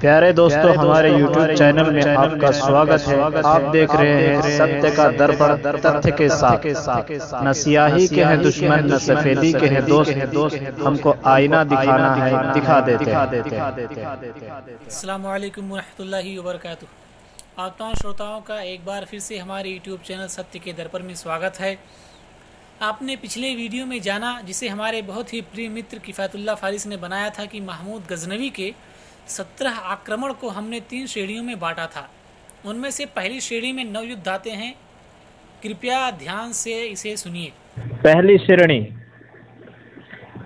प्यारे दोस्तों, हमारे YouTube चैनल में आपका स्वागत है। आप देख रहे हैं सत्य का दर्पण तथ्य के साथ। न सियाही के हैं दुश्मन, न सफेदी के हैं दोस्त, हमको आईना दिखाना है, दिखा देते हैं। अस्सलाम वालेकुम रहमतुल्लाहि व बरकातुहू। आप तमाम श्रोताओं का एक बार फिर से हमारे YouTube चैनल सत्य के दर्पण में स्वागत है। आपने पिछले वीडियो में जाना, जिसे हमारे बहुत ही प्रिय मित्र किफ़ायतुल्लाह फारिस ने बनाया था, कि महमूद गजनवी के 17 आक्रमण को हमने 3 श्रेणियों में बांटा था। उनमें से पहली श्रेणी में 9 युद्ध आते हैं। कृपया ध्यान से इसे सुनिए। पहली श्रेणी,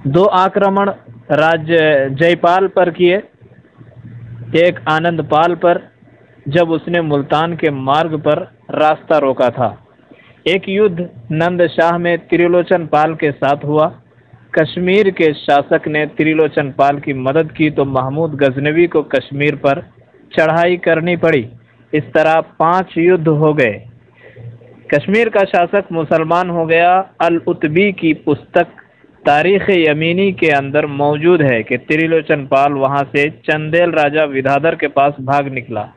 2 आक्रमण राज्य जयपाल पर किए, एक आनंदपाल पर जब उसने मुल्तान के मार्ग पर रास्ता रोका था। एक युद्ध नंद शाह में त्रिलोचन पाल के साथ हुआ। कश्मीर के शासक ने त्रिलोचन पाल की मदद की तो महमूद गजनवी को कश्मीर पर चढ़ाई करनी पड़ी। इस तरह 5 युद्ध हो गए। कश्मीर का शासक मुसलमान हो गया। अल-उतबी की पुस्तक तारीख यमीनी के अंदर मौजूद है कि त्रिलोचन पाल वहां से चंदेल राजा विधाधर के पास भाग निकला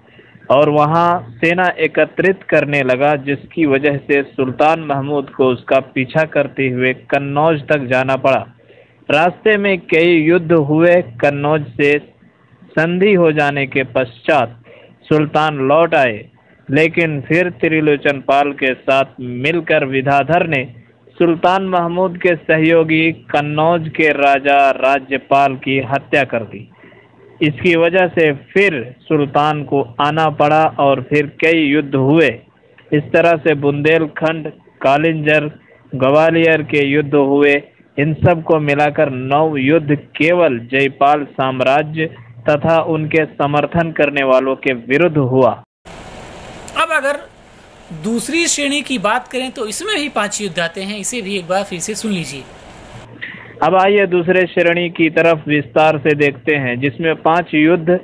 और वहां सेना एकत्रित करने लगा, जिसकी वजह से सुल्तान महमूद को उसका पीछा करते हुए कन्नौज तक जाना पड़ा। रास्ते में कई युद्ध हुए। कन्नौज से संधि हो जाने के पश्चात सुल्तान लौट आए, लेकिन फिर त्रिलोचन पाल के साथ मिलकर विधाधर ने सुल्तान महमूद के सहयोगी कन्नौज के राजा राज्यपाल की हत्या कर दी। इसकी वजह से फिर सुल्तान को आना पड़ा और फिर कई युद्ध हुए। इस तरह से बुंदेलखंड, कालिंजर, ग्वालियर के युद्ध हुए। इन सब को मिलाकर 9 युद्ध केवल जयपाल साम्राज्य तथा उनके समर्थन करने वालों के विरुद्ध हुआ। अब अगर दूसरी श्रेणी की बात करें तो इसमें भी 5 युद्ध आते हैं। इसे भी एक बार फिर से सुन लीजिए। अब आइए दूसरे श्रेणी की तरफ विस्तार से देखते हैं, जिसमें 5 युद्ध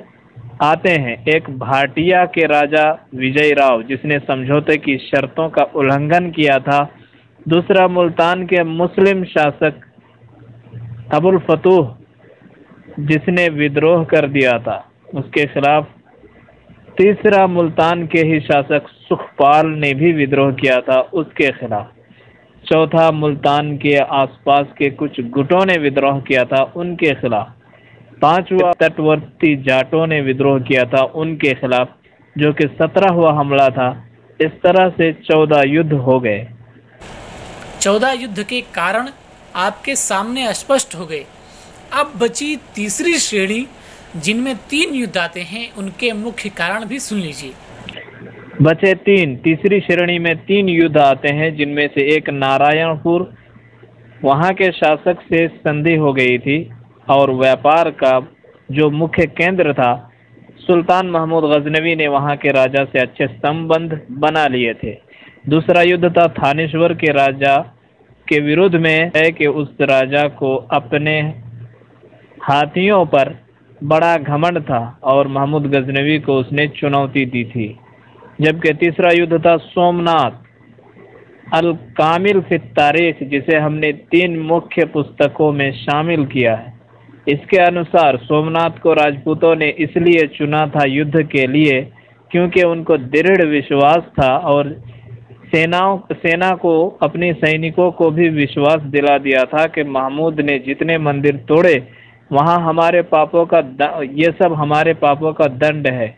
आते हैं। एक भाटिया के राजा विजय राव, जिसने समझौते की शर्तों का उल्लंघन किया था। दूसरा, मुल्तान के मुस्लिम शासक अबुल फतूह, जिसने विद्रोह कर दिया था, उसके खिलाफ। तीसरा, मुल्तान के ही शासक सुखपाल ने भी विद्रोह किया था, उसके खिलाफ। चौथा, मुल्तान के आसपास के कुछ गुटों ने विद्रोह किया था, उनके खिलाफ। 5वां, तटवर्ती जाटों ने विद्रोह किया था, उनके खिलाफ, जो कि 17वां हमला था। इस तरह से 14 युद्ध हो गए। 14 युद्ध के कारण आपके सामने स्पष्ट हो गए। अब बची तीसरी श्रेणी, जिनमें 3 युद्ध आते हैं। उनके मुख्य कारण भी सुन लीजिए। बचे 3। तीसरी श्रेणी में 3 युद्ध आते हैं, जिनमें से एक नारायणपुर, वहां के शासक से संधि हो गई थी और व्यापार का जो मुख्य केंद्र था, सुल्तान महमूद गजनवी ने वहां के राजा से अच्छे संबंध बना लिए थे। दूसरा युद्ध था थानेश्वर के राजा के विरुद्ध में, है कि उस राजा को अपने हाथियों पर बड़ा घमंड था और महमूद गजनवी को उसने चुनौती दी थी। जबकि तीसरा युद्ध था सोमनाथ अल कामिल फित तारीख, जिसे हमने 3 मुख्य पुस्तकों में शामिल किया है। इसके अनुसार सोमनाथ को राजपूतों ने इसलिए चुना था युद्ध के लिए क्योंकि उनको दृढ़ विश्वास था और सेना को, अपने सैनिकों को भी विश्वास दिला दिया था कि महमूद ने जितने मंदिर तोड़े वहाँ हमारे पापों का ये सब हमारे पापों का दंड है।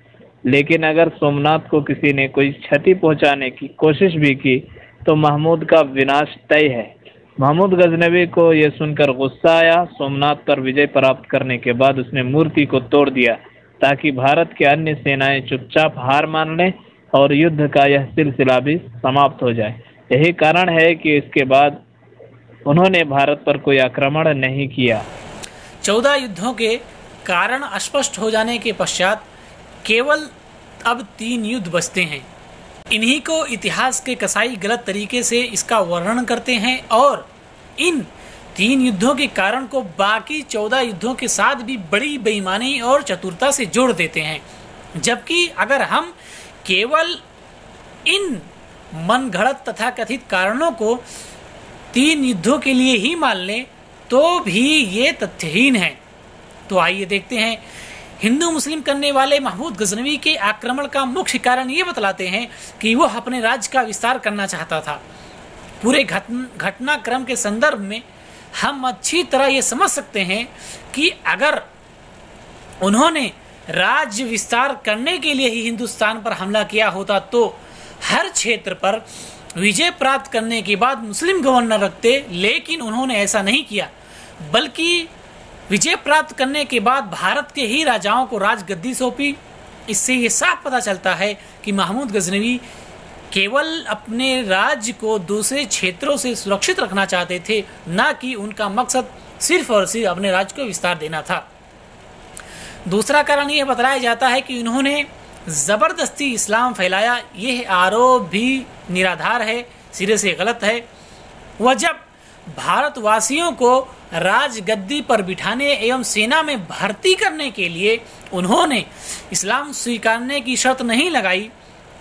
लेकिन अगर सोमनाथ को किसी ने कोई क्षति पहुंचाने की कोशिश भी की तो महमूद का विनाश तय है। महमूद गजनवी को यह सुनकर गुस्सा आया। सोमनाथ पर विजय प्राप्त करने के बाद उसने मूर्ति को तोड़ दिया ताकि भारत के अन्य सेनाएं चुपचाप हार मान लें और युद्ध का यह सिलसिला भी समाप्त हो जाए। यही कारण है कि इसके बाद उन्होंने भारत पर कोई आक्रमण नहीं किया। 14 युद्धों के कारण स्पष्ट हो जाने के पश्चात केवल अब 3 युद्ध बचते हैं। इन्हीं को इतिहास के कसाई गलत तरीके से इसका वर्णन करते हैं और इन 3 युद्धों के कारण को बाकी 14 युद्धों के साथ भी बड़ी बेईमानी और चतुरता से जोड़ देते हैं। जबकि अगर हम केवल इन मनगढ़ंत तथा कथित कारणों को 3 युद्धों के लिए ही मान लें तो भी ये तथ्यहीन है। तो आइए देखते हैं हिंदू मुस्लिम करने वाले महमूद गजनवी के आक्रमण का मुख्य कारण ये बतलाते हैं कि वह अपने राज्य का विस्तार करना चाहता था। पूरे घटनाक्रम के संदर्भ में हम अच्छी तरह ये समझ सकते हैं कि अगर उन्होंने राज्य विस्तार करने के लिए ही हिंदुस्तान पर हमला किया होता तो हर क्षेत्र पर विजय प्राप्त करने के बाद मुस्लिम गवर्नर रखते, लेकिन उन्होंने ऐसा नहीं किया, बल्कि विजय प्राप्त करने के बाद भारत के ही राजाओं को राजगद्दी सौंपी। इससे ये साफ पता चलता है कि महमूद गजनवी केवल अपने राज्य को दूसरे क्षेत्रों से सुरक्षित रखना चाहते थे, न कि उनका मकसद सिर्फ और सिर्फ अपने राज्य को विस्तार देना था। दूसरा कारण यह बताया जाता है कि उन्होंने जबरदस्ती इस्लाम फैलाया। यह आरोप भी निराधार है, सिरे से गलत है। वह जब भारतवासियों को राजगद्दी पर बिठाने एवं सेना में भर्ती करने के लिए उन्होंने इस्लाम स्वीकारने की शर्त नहीं लगाई,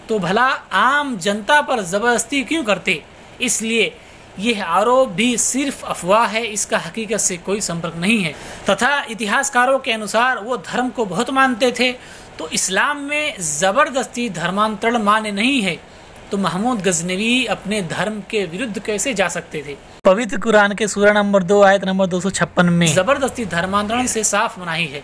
तो भला आम जनता पर जबरदस्ती क्यों करते। इसलिए यह आरोप भी सिर्फ अफवाह है, इसका हकीकत से कोई संपर्क नहीं है। तथा इतिहासकारों के अनुसार वो धर्म को बहुत मानते थे, तो इस्लाम में जबरदस्ती धर्मांतरण मान्य नहीं है, तो महमूद गजनवी अपने धर्म के विरुद्ध कैसे जा सकते थे। पवित्र कुरान के सूरा नंबर 2 आयत नंबर 256 में जबरदस्ती धर्मांतरण से साफ मनाही है।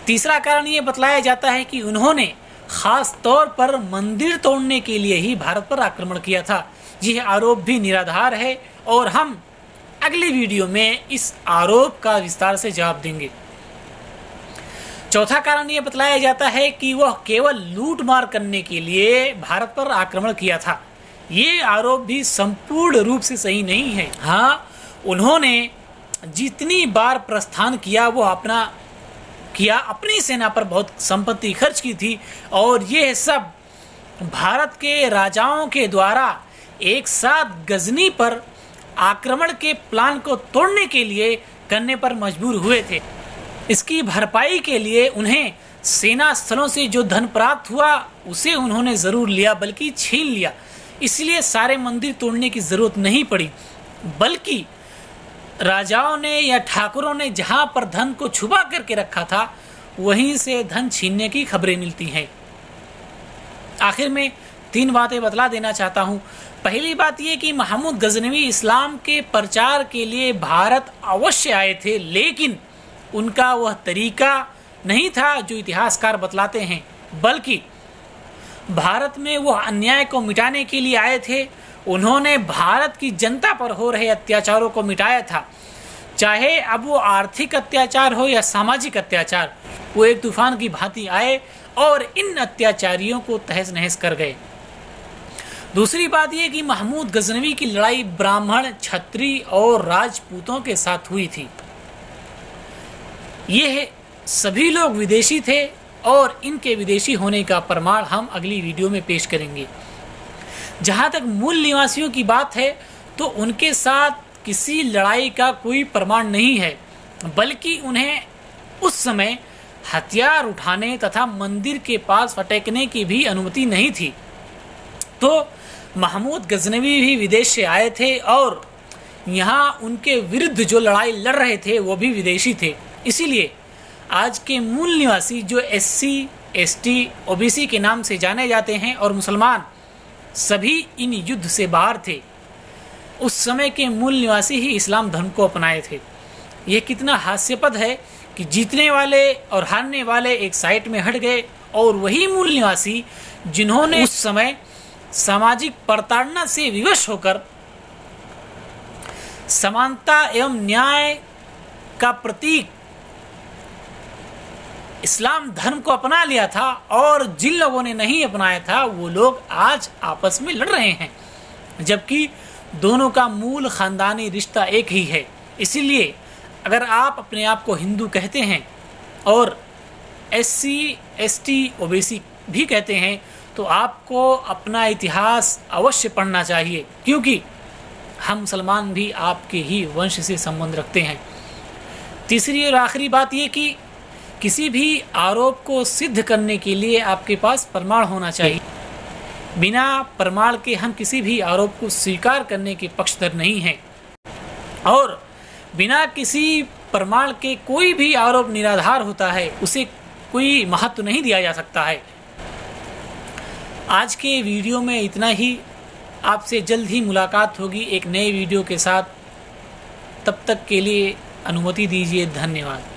तीसरा कारण ये बतलाया जाता है कि उन्होंने खास तौर पर मंदिर तोड़ने के लिए ही भारत पर आक्रमण किया था। यह आरोप भी निराधार है और हम अगली वीडियो में इस आरोप का विस्तार से जवाब देंगे। चौथा कारण यह बतलाया जाता है कि वह केवल लूट मार करने के लिए भारत पर आक्रमण किया था। ये आरोप भी संपूर्ण रूप से सही नहीं है। हाँ, उन्होंने जितनी बार प्रस्थान किया वो अपनी सेना पर बहुत संपत्ति खर्च की थी, और ये सब भारत के राजाओं के द्वारा एक साथ गजनी पर आक्रमण के प्लान को तोड़ने के लिए करने पर मजबूर हुए थे। इसकी भरपाई के लिए उन्हें सेना स्थलों से जो धन प्राप्त हुआ उसे उन्होंने जरूर लिया, बल्कि छीन लिया। इसलिए सारे मंदिर तोड़ने की जरूरत नहीं पड़ी, बल्कि राजाओं ने या ठाकुरों ने जहां पर धन को छुपा करके रखा था वहीं से धन छीनने की खबरें मिलती हैं। आखिर में 3 बातें बतला देना चाहता हूं। पहली बात यह कि महमूद गजनवी इस्लाम के प्रचार के लिए भारत अवश्य आए थे, लेकिन उनका वह तरीका नहीं था जो इतिहासकार बतलाते हैं, बल्कि भारत में वह अन्याय को मिटाने के लिए आए थे। उन्होंने भारत की जनता पर हो रहे अत्याचारों को मिटाया था, चाहे अब वो आर्थिक अत्याचार हो या सामाजिक अत्याचार। वो एक तूफान की भांति आए और इन अत्याचारियों को तहस नहस कर गए। दूसरी बात यह कि महमूद गजनवी की लड़ाई ब्राह्मण, क्षत्रिय और राजपूतों के साथ हुई थी। ये सभी लोग विदेशी थे और इनके विदेशी होने का प्रमाण हम अगली वीडियो में पेश करेंगे। जहां तक मूल निवासियों की बात है तो उनके साथ किसी लड़ाई का कोई प्रमाण नहीं है, बल्कि उन्हें उस समय हथियार उठाने तथा मंदिर के पास फटकने की भी अनुमति नहीं थी। तो महमूद गजनवी भी विदेश से आए थे और यहाँ उनके विरुद्ध जो लड़ाई लड़ रहे थे वो भी विदेशी थे। इसीलिए आज के मूल निवासी जो SC, ST, OBC के नाम से जाने जाते हैं और मुसलमान सभी इन युद्ध से बाहर थे। उस समय के मूल निवासी ही इस्लाम धर्म को अपनाए थे। यह कितना हास्यपद है कि जीतने वाले और हारने वाले एक साइड में हट गए और वही मूल निवासी जिन्होंने उस समय सामाजिक प्रताड़ना से विवश होकर समानता एवं न्याय का प्रतीक इस्लाम धर्म को अपना लिया था, और जिन लोगों ने नहीं अपनाया था वो लोग आज आपस में लड़ रहे हैं, जबकि दोनों का मूल खानदानी रिश्ता एक ही है। इसीलिए अगर आप अपने आप को हिंदू कहते हैं और SC, ST, OBC भी कहते हैं तो आपको अपना इतिहास अवश्य पढ़ना चाहिए, क्योंकि हम मुसलमान भी आपके ही वंश से संबंध रखते हैं। तीसरी और आखिरी बात यह कि किसी भी आरोप को सिद्ध करने के लिए आपके पास प्रमाण होना चाहिए। बिना प्रमाण के हम किसी भी आरोप को स्वीकार करने के पक्षधर नहीं हैं, और बिना किसी प्रमाण के कोई भी आरोप निराधार होता है उसे कोई महत्व नहीं दिया जा सकता है। आज के वीडियो में इतना ही। आपसे जल्द ही मुलाकात होगी एक नए वीडियो के साथ। तब तक के लिए अनुमति दीजिए। धन्यवाद।